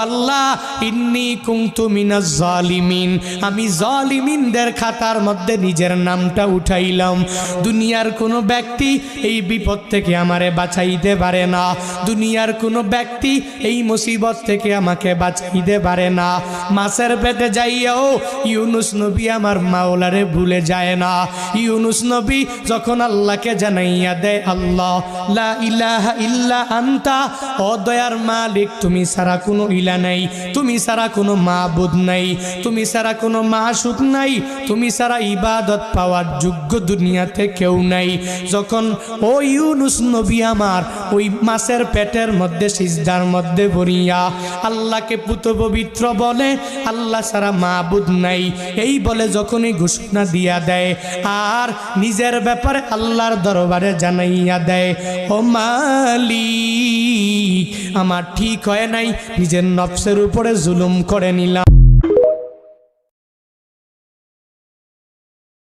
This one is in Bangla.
আল্লাহ ইন্নী কুনতু মিনাজ জালিমিন, আমি জালিমিনদের খাতার মধ্যে নিজের নামটা উঠাইলাম। দুনিয়ার কোনো ব্যক্তি এই বিপদ থেকে আমারে বাঁচাইতে পারে না, দুনিয়ার কোনো ব্যক্তি এই মুসিবত থেকে আমাকে বাঁচাইতে পারে না। মাছের পেটে যাইয়াও ইউনুস নবী আমার মাওলারে ভুলে যায় না। ইউনুস নবী যখন আল্লাহকে জানাইয়া দেয়, আল্লাহ লা ইলাহা ইল্লা আনতা, ও দয়ার মালিক তুমি ছাড়া কোনো ইলা নাই, তুমি ছাড়া কোনো মাবুদ নাই, তুমি ছাড়া কোনো মাশুক নাই, তুমি ছাড়া ইবাদত পাওয়ার যোগ্য দুনিয়াতে কেউ নাই। যখন ও ইউনুস নবী আমার ওই মাছের পেটের মধ্যে সিজদার মধ্যে পড়িয়া আল্লাহকে পুত পবিত্র বলে, আল্লাহ ছাড়া মাবুদ নাই এই বলে যখনই ঘোষণা দিয়া দেয় আর নিজের ব্যাপারে আল্লাহর দরবারে জানাইয়া দেয়, ও মালিক আমার ঠিক হয় নাই, নিজের নফসের উপরে জুলুম করে নিলাম।